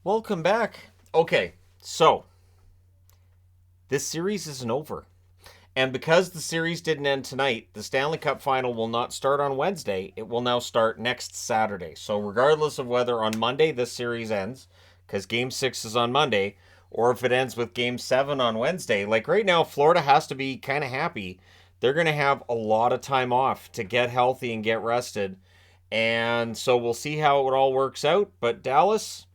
Welcome back. Okay, so this series isn't over. And because the series didn't end tonight, the Stanley Cup final will not start on Wednesday. It will now start next Saturday. So, regardless of whether on Monday this series ends, because game six is on Monday, or if it ends with game seven on Wednesday, like right now, Florida has to be kind of happy. They're going to have a lot of time off to get healthy and get rested. And so we'll see how it all works out. But Dallas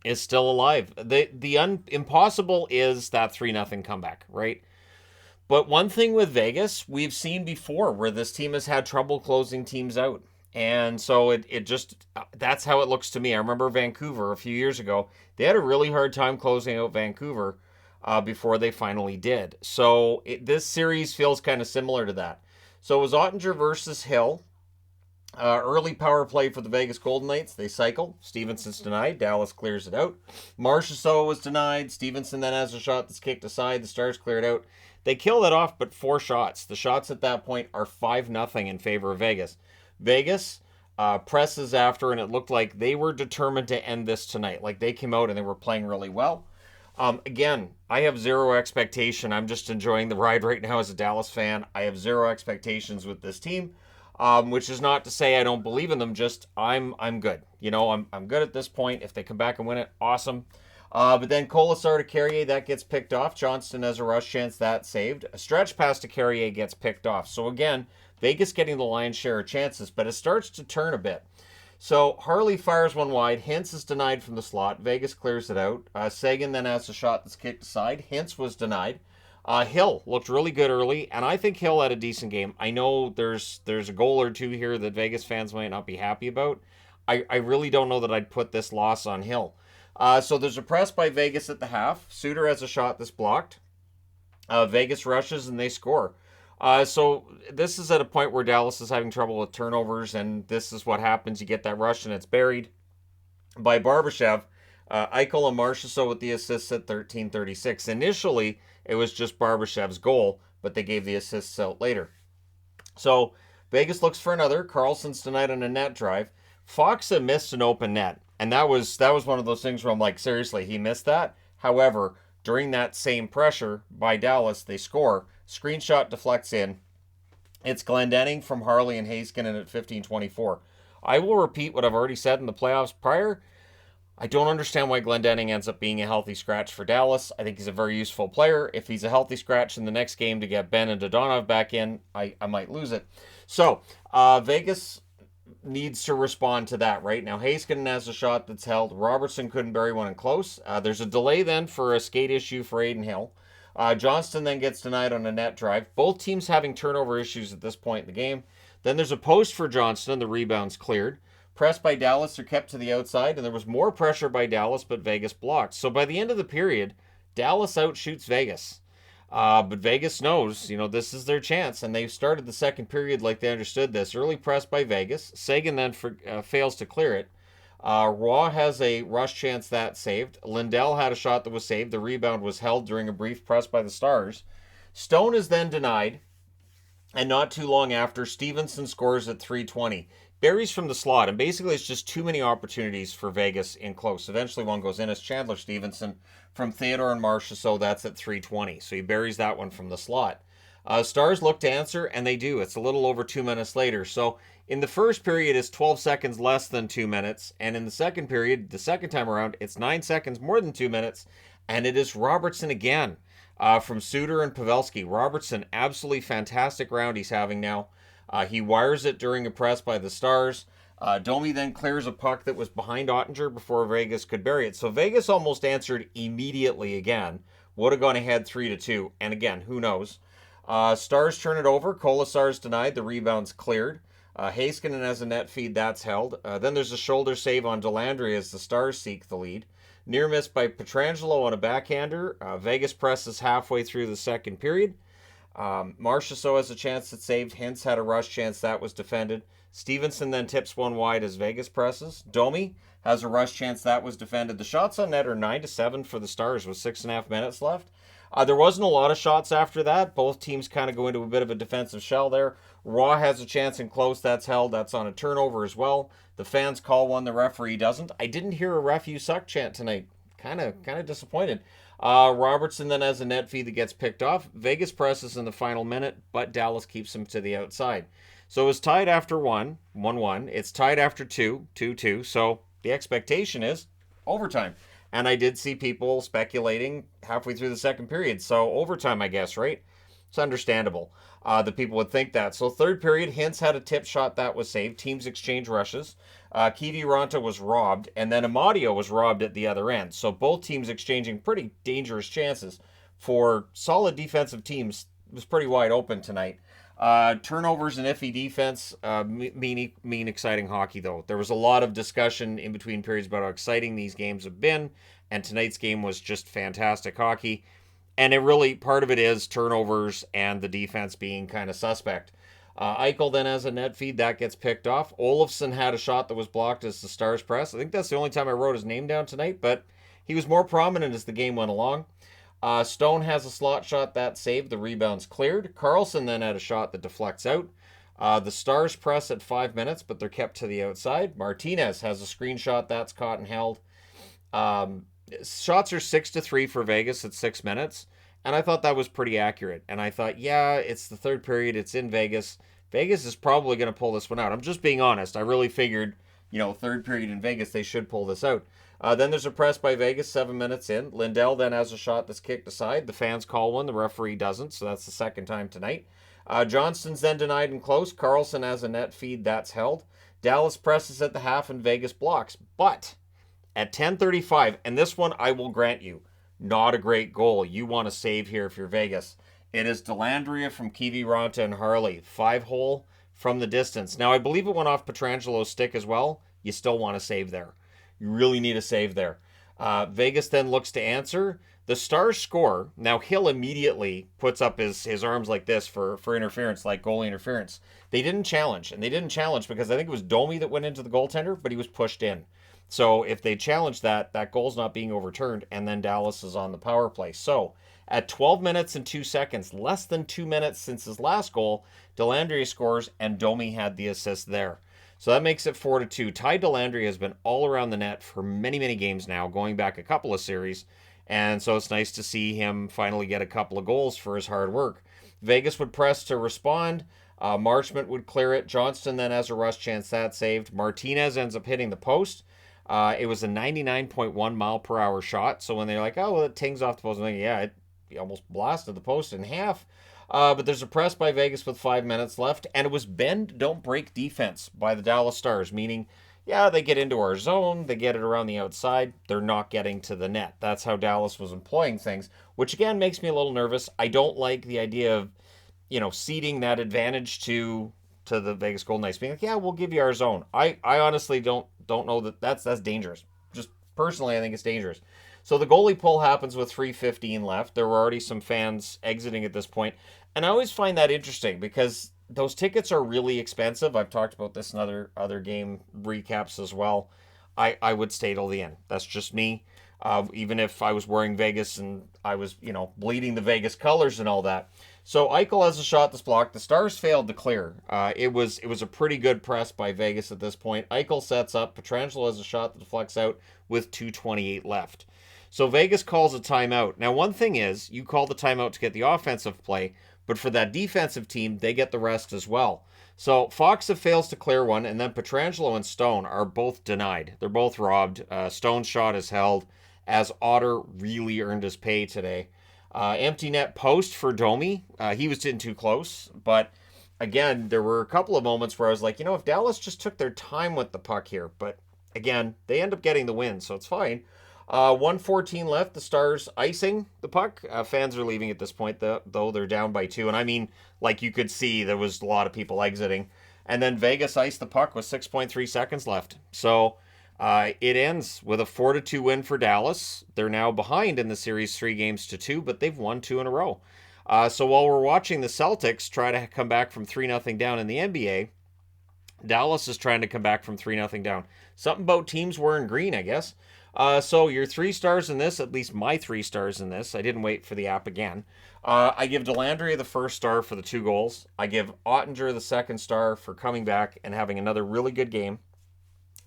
is still alive. The impossible is that 3-0 comeback, right? But one thing with Vegas, we've seen before where this team has had trouble closing teams out. And so it just, that's how it looks to me. I remember Vancouver a few years ago. They had a really hard time closing out Vancouver before they finally did. So this series feels kind of similar to that. So it was Ottinger versus Hill. Early power play for the Vegas Golden Knights. They cycle. Stevenson's denied. Dallas clears it out. Marchessault was denied. Stevenson then has a shot that's kicked aside. The Stars cleared out. They kill that off, but 4 shots. The shots at that point are 5-0 in favor of Vegas. Vegas presses after, and it looked like they were determined to end this tonight. Like they came out and they were playing really well. Again, I have zero expectation. I'm just enjoying the ride right now as a Dallas fan. I have zero expectations with this team. Which is not to say I don't believe in them. Just I'm good. I'm good at this point. If they come back and win it, awesome. But then Colasar to Carrier, that gets picked off. Johnston has a rush chance, that saved. A stretch pass to Carrier gets picked off. So again, Vegas getting the lion's share of chances, but it starts to turn a bit. So Harley fires one wide. Hintz is denied from the slot. Vegas clears it out. Sagan then has a shot that's kicked aside. Hintz was denied. Hill looked really good early, and I think Hill had a decent game. I know there's a goal or two here that Vegas fans might not be happy about. I really don't know that I'd put this loss on Hill. So there's a press by Vegas at the half. Suter has a shot that's blocked. Vegas rushes and they score. So this is at a point where Dallas is having trouble with turnovers, and this is what happens. You get that rush and it's buried by Barbashev. Eichel and Marchessault with the assists at 13:36. Initially, it was just Barbashev's goal, but they gave the assists out later. So Vegas looks for another. Carlson's tonight on a net drive. Foxa missed an open net, and that was one of those things where I'm like, seriously, he missed that. However, during that same pressure by Dallas, they score. Screenshot deflects in. It's Glendening from Harley and Heiskanen at 15:24. I will repeat what I've already said in the playoffs prior. I don't understand why Glendening ends up being a healthy scratch for Dallas. I think he's a very useful player. If he's a healthy scratch in the next game to get Ben and Dodonov back in, I might lose it. So, Vegas needs to respond to that right now. Heiskanen has a shot that's held. Robertson couldn't bury one in close. There's a delay then for a skate issue for Aiden Hill. Johnston then gets denied on a net drive. Both teams having turnover issues at this point in the game. Then there's a post for Johnston. The rebound's cleared. Pressed by Dallas are kept to the outside, and there was more pressure by Dallas, but Vegas blocked. So by the end of the period, Dallas outshoots Vegas. But Vegas knows, this is their chance, and they've started the second period like they understood this. Early press by Vegas. Sagan then fails to clear it. Raw has a rush chance that saved. Lindell had a shot that was saved. The rebound was held during a brief press by the Stars. Stone is then denied, and not too long after, Stevenson scores at 3:20. Buries from the slot, and basically it's just too many opportunities for Vegas in close. Eventually one goes in as Chandler Stevenson from Theodore and Marchessault. That's at 3:20. So he buries that one from the slot. Stars look to answer, and they do. It's a little over 2 minutes later. So in the first period, it's 12 seconds less than 2 minutes. And in the second period, the second time around, it's 9 seconds more than 2 minutes. And it is Robertson again from Suter and Pavelski. Robertson, absolutely fantastic round he's having now. He wires it during a press by the Stars. Domi then clears a puck that was behind Ottinger before Vegas could bury it. So Vegas almost answered immediately again. Would have gone ahead 3-2. And again, who knows? Stars turn it over. Colasar's denied. The rebound's cleared. Heiskanen has a net feed. That's held. Then there's a shoulder save on Delandry as the Stars seek the lead. Near miss by Pietrangelo on a backhander. Vegas presses halfway through the second period. Marchessault has a chance that saved. Hintz had a rush chance that was defended. Stevenson then tips one wide as Vegas presses. Domi has a rush chance that was defended. The shots on net are 9-7 for the Stars with 6.5 minutes left. There wasn't a lot of shots after that. Both teams kind of go into a bit of a defensive shell there. Raw has a chance in close. That's held. That's on a turnover as well. The fans call one. The referee doesn't. I didn't hear a "ref you suck" chant tonight. Kind of disappointed. Robertson then has a net feed that gets picked off. Vegas presses in the final minute, but Dallas keeps him to the outside. So it was tied after 1-1. It's tied after 2-2. So the expectation is overtime. And I did see people speculating halfway through the second period. So overtime, I guess, right? It's understandable that people would think that. So third period, Hintz had a tip shot that was saved. Teams exchange rushes. Kiviranta was robbed, and then Amadio was robbed at the other end. So both teams exchanging pretty dangerous chances for solid defensive teams. It was pretty wide open tonight. Turnovers and iffy defense mean exciting hockey, though. There was a lot of discussion in between periods about how exciting these games have been, and tonight's game was just fantastic hockey. And it really, part of it is turnovers and the defense being kind of suspect. Eichel then has a net feed that gets picked off. Olofsson had a shot that was blocked as the Stars press. I think that's the only time I wrote his name down tonight, but he was more prominent as the game went along. Stone has a slot shot that saved. The rebound's cleared. Carlson then had a shot that deflects out. The Stars press at 5 minutes, but they're kept to the outside. Martinez has a screenshot that's caught and held. Shots are 6-3 for Vegas at 6 minutes, and I thought that was pretty accurate. And I thought, yeah, it's the third period. It's in Vegas. Vegas is probably going to pull this one out. I'm just being honest. I really figured, third period in Vegas, they should pull this out. Then there's a press by Vegas 7 minutes in. Lindell then has a shot that's kicked aside. The fans call one. The referee doesn't, so that's the second time tonight. Johnston's then denied in close. Carlson has a net feed that's held. Dallas presses at the half and Vegas blocks. But at 10:35, and this one I will grant you, not a great goal. You want to save here if you're Vegas. It is Delandria from Kiviranta and Harley. 5-hole from the distance. Now, I believe it went off Petrangelo's stick as well. You still want to save there. You really need a save there. Vegas then looks to answer. The Stars score. Now, Hill immediately puts up his arms like this for interference, like goalie interference. They didn't challenge, and they didn't challenge because I think it was Domi that went into the goaltender, but he was pushed in. So if they challenge that goal's not being overturned, and then Dallas is on the power play. So at 12 minutes and 2 seconds, less than 2 minutes since his last goal, Delandria scores, and Domi had the assist there. So that makes it 4-2. Ty Delandria has been all around the net for many, many games now, going back a couple of series. And so it's nice to see him finally get a couple of goals for his hard work. Vegas would press to respond. Marchment would clear it. Johnston then has a rush chance that saved. Martinez ends up hitting the post. It was a 99.1 mile per hour shot. So when they're like, oh, well, it tings off the post, I'm thinking, yeah, it almost blasted the post in half. But there's a press by Vegas with 5 minutes left, and it was bend, don't break defense by the Dallas Stars, meaning, yeah, they get into our zone, they get it around the outside, they're not getting to the net. That's how Dallas was employing things, which again makes me a little nervous. I don't like the idea of, ceding that advantage to the Vegas Golden Knights, being like, yeah, we'll give you our zone. I honestly don't know that's dangerous. Just personally, I think it's dangerous. So the goalie pull happens with 3:15 left. There were already some fans exiting at this point. And I always find that interesting because those tickets are really expensive. I've talked about this in other game recaps as well. I would stay till the end. That's just me. Even if I was wearing Vegas and I was, bleeding the Vegas colors and all that. So Eichel has a shot that's blocked. The Stars failed to clear. It was a pretty good press by Vegas at this point. Eichel sets up. Pietrangelo has a shot that deflects out with 2:28 left. So Vegas calls a timeout. Now, one thing is, you call the timeout to get the offensive play, but for that defensive team, they get the rest as well. So Fox fails to clear one, and then Pietrangelo and Stone are both denied. They're both robbed. Stone's shot is held, as Otter really earned his pay today. Empty net post for Domi. He was in too close, but again, there were a couple of moments where I was like, if Dallas just took their time with the puck here, but again, they end up getting the win, so it's fine. 1:14 left. The Stars icing the puck. Fans are leaving at this point, though they're down by 2. And I mean, like you could see, there was a lot of people exiting. And then Vegas iced the puck with 6.3 seconds left. So it ends with a 4-2 win for Dallas. They're now behind in the series 3-2, but they've won 2 in a row. So while we're watching the Celtics try to come back from 3-0 down in the NBA, Dallas is trying to come back from 3-0 down. Something about teams wearing green, I guess. So your 3 stars in this, at least my 3 stars in this. I didn't wait for the app again. I give Delandria the 1st star for the 2 goals. I give Ottinger the 2nd star for coming back and having another really good game.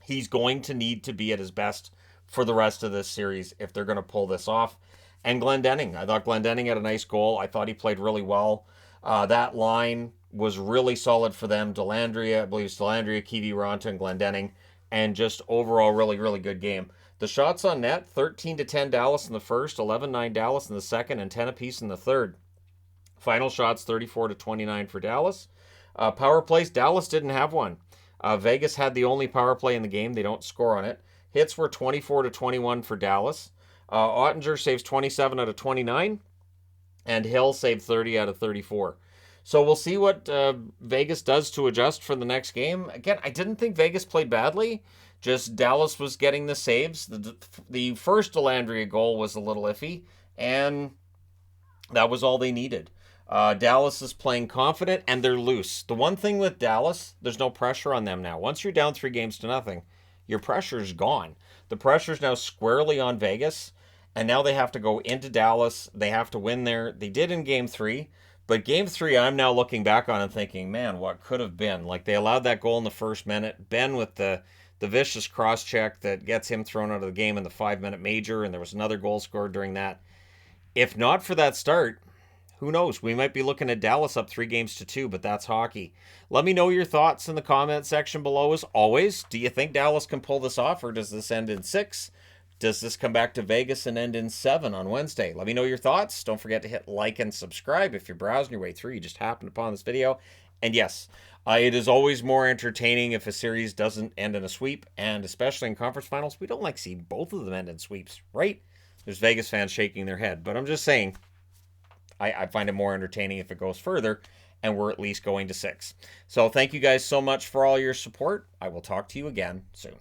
He's going to need to be at his best for the rest of this series if they're going to pull this off. And Glendening. I thought Glendening had a nice goal. I thought he played really well. That line was really solid for them. Delandria, I believe it's Delandria, Kiviranta, and Glendening. And just overall, really, really good game. The shots on net, 13-10 Dallas in the first, 11-9 Dallas in the second, and 10 apiece in the third. Final shots, 34-29 for Dallas. Power plays, Dallas didn't have one. Vegas had the only power play in the game. They don't score on it. Hits were 24-21 for Dallas. Ottinger saves 27 out of 29, and Hill saved 30 out of 34. So we'll see what Vegas does to adjust for the next game. Again, I didn't think Vegas played badly. Just Dallas was getting the saves. The first Delandria goal was a little iffy, and that was all they needed. Dallas is playing confident, and they're loose. The one thing with Dallas, there's no pressure on them now. Once you're down 3-0, your pressure's gone. The pressure's now squarely on Vegas, and now they have to go into Dallas. They have to win there. They did in Game 3, but Game 3 I'm now looking back on and thinking, man, what could have been? Like, they allowed that goal in the first minute. Ben with the vicious cross-check that gets him thrown out of the game in the 5-minute major, and there was another goal scored during that. If not for that start, who knows? We might be looking at Dallas up 3-2, but that's hockey. Let me know your thoughts in the comment section below as always. Do you think Dallas can pull this off, or does this end in 6? Does this come back to Vegas and end in 7 on Wednesday? Let me know your thoughts. Don't forget to hit like and subscribe if you're browsing your way through. You just happened upon this video. And yes, it is always more entertaining if a series doesn't end in a sweep, and especially in conference finals, we don't like seeing both of them end in sweeps, right? There's Vegas fans shaking their head, but I'm just saying, I find it more entertaining if it goes further, and we're at least going to 6. So thank you guys so much for all your support. I will talk to you again soon.